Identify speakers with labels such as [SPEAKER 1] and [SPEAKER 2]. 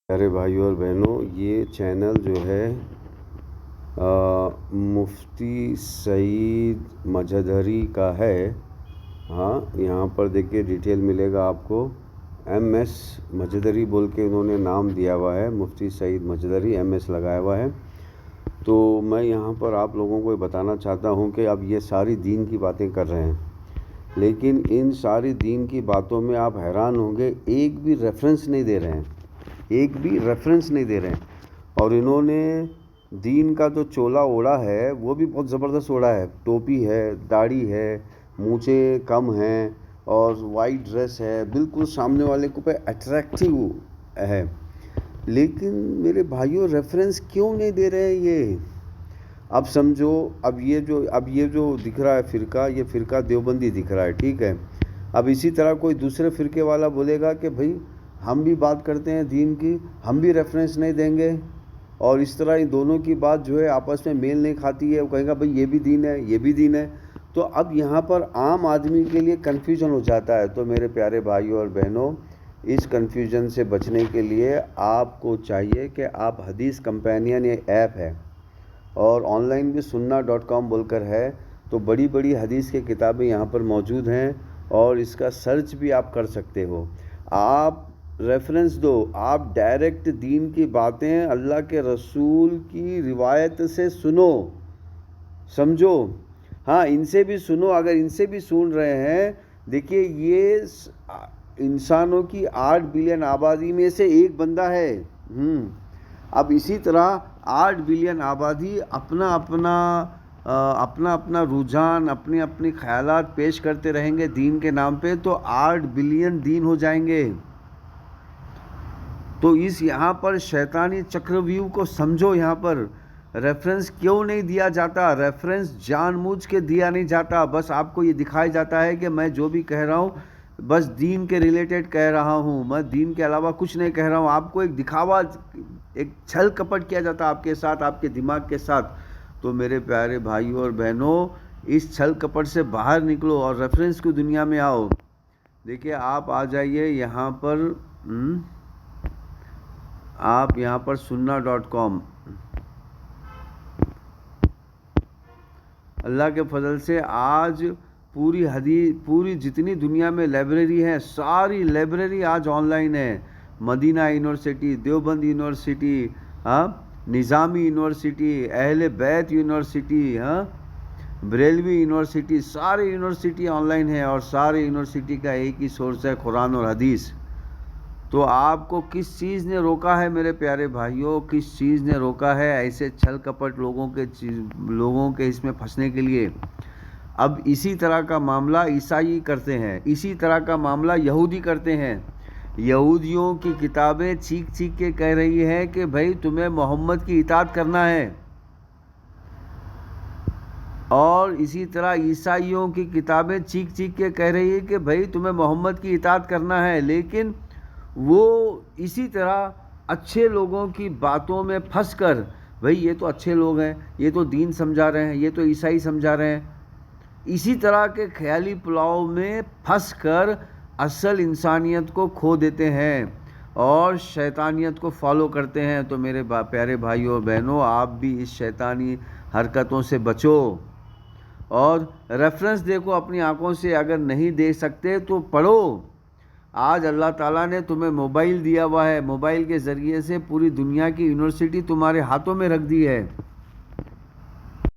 [SPEAKER 1] پیارے بھائیوں اور بہنوں، یہ چینل جو ہے مفتی سعید مجدری کا ہے۔ ہاں، یہاں پر دیکھیے ڈیٹیل ملے گا آپ کو۔ ایم ایس مجدری بول کے انہوں نے نام دیا ہوا ہے، مفتی سعید مجدری ایم ایس لگایا ہوا ہے۔ تو میں یہاں پر آپ لوگوں کو بتانا چاہتا ہوں کہ اب یہ ساری دین کی باتیں کر رہے ہیں، لیکن ان ساری دین کی باتوں میں آپ حیران ہوں گے، ایک بھی ریفرنس نہیں دے رہے ہیں، ایک بھی ریفرنس نہیں دے رہے ہیں۔ اور انہوں نے دین کا جو چولا اوڑا ہے وہ بھی بہت زبردست اوڑا ہے، ٹوپی ہے، داڑھی ہے، مونچھیں کم ہیں اور وائٹ ڈریس ہے، بالکل سامنے والے کو پہ اٹریکٹیو ہے۔ لیکن میرے بھائیوں ریفرنس کیوں نہیں دے رہے ہیں یہ؟ اب سمجھو، اب یہ جو دکھ رہا ہے فرقہ، یہ فرقہ دیوبندی دکھ رہا ہے، ٹھیک ہے۔ اب اسی طرح کوئی دوسرے فرقے والا بولے گا کہ بھائی ہم بھی بات کرتے ہیں دین کی، ہم بھی ریفرنس نہیں دیں گے، اور اس طرح ان دونوں کی بات جو ہے آپس میں میل نہیں کھاتی ہے، وہ کہے گا بھائی یہ بھی دین ہے، یہ بھی دین ہے۔ تو اب یہاں پر عام آدمی کے لیے کنفیوژن ہو جاتا ہے۔ تو میرے پیارے بھائیوں اور بہنوں، اس کنفیوژن سے بچنے کے لیے آپ کو چاہیے کہ آپ حدیث کمپینین، یہ ایپ ہے اور آن لائن بھی sunna.com بول کر ہے، تو بڑی بڑی حدیث کی کتابیں یہاں پر موجود ہیں اور اس کا سرچ بھی آپ کر سکتے ہو۔ آپ ریفرنس دو، آپ ڈائریکٹ دین کی باتیں اللہ کے رسول کی روایت سے سنو، سمجھو۔ ہاں، ان سے بھی سنو، اگر ان سے بھی سن رہے ہیں، دیکھیے یہ انسانوں کی 8 بلین آبادی میں سے ایک بندہ ہے۔ اب اسی طرح 8 بلین آبادی اپنا اپنا رجحان، اپنے اپنے خیالات پیش کرتے رہیں گے دین کے نام پہ، تو 8 بلین دین ہو جائیں گے۔ تو اس یہاں پر شیطانی چکرویو کو سمجھو۔ یہاں پر ریفرنس کیوں نہیں دیا جاتا؟ ریفرنس جان بوجھ کے دیا نہیں جاتا، بس آپ کو یہ دکھایا جاتا ہے کہ میں جو بھی کہہ رہا ہوں بس دین کے ریلیٹڈ کہہ رہا ہوں، میں دین کے علاوہ کچھ نہیں کہہ رہا ہوں۔ آپ کو ایک دکھاوا، ایک چھل کپٹ کیا جاتا آپ کے ساتھ، آپ کے دماغ کے ساتھ۔ تو میرے پیارے بھائیوں اور بہنوں، اس چھل کپٹ سے باہر نکلو اور ریفرنس کی دنیا میں آؤ۔ دیکھیے آپ آ جائیے یہاں پر، آپ یہاں پر sunna.com، اللہ کے فضل سے آج پوری جتنی دنیا میں لائبریری ہیں، ساری لائبریری آج آن لائن ہے۔ مدینہ یونیورسٹی، دیوبند یونیورسٹی، نظامی یونیورسٹی، اہل بیت یونیورسٹی، بریلوی یونیورسٹی، سارے یونیورسٹی آن لائن ہے، اور سارے یونیورسٹی کا ایک ہی سورس ہے قرآن اور حدیث۔ تو آپ کو کس چیز نے روکا ہے میرے پیارے بھائیوں؟ کس چیز نے روکا ہے ایسے چھل کپٹ لوگوں کے اس میں پھنسنے کے لیے؟ اب اسی طرح کا معاملہ عیسائی کرتے ہیں، اسی طرح کا معاملہ یہودی کرتے ہیں۔ یہودیوں کی کتابیں چیخ چیخ کے کہہ رہی ہے کہ بھائی تمہیں محمد کی اطاعت کرنا ہے، اور اسی طرح عیسائیوں کی کتابیں چیخ چیخ کے کہہ رہی ہے کہ بھائی تمہیں محمد کی اطاعت کرنا ہے، لیکن وہ اسی طرح اچھے لوگوں کی باتوں میں پھنس کر، بھائی یہ تو اچھے لوگ ہیں، یہ تو دین سمجھا رہے ہیں، یہ تو عیسائی سمجھا رہے ہیں، اسی طرح کے خیالی پلاؤ میں پھنس کر اصل انسانیت کو کھو دیتے ہیں اور شیطانیت کو فالو کرتے ہیں۔ تو میرے پیارے بھائیوں اور بہنوں، آپ بھی اس شیطانی حرکتوں سے بچو اور ریفرنس دیکھو اپنی آنکھوں سے، اگر نہیں دیکھ سکتے تو پڑھو۔ آج اللہ تعالیٰ نے تمہیں موبائل دیا ہوا ہے، موبائل کے ذریعے سے پوری دنیا کی یونیورسٹی تمہارے ہاتھوں میں رکھ دی ہے۔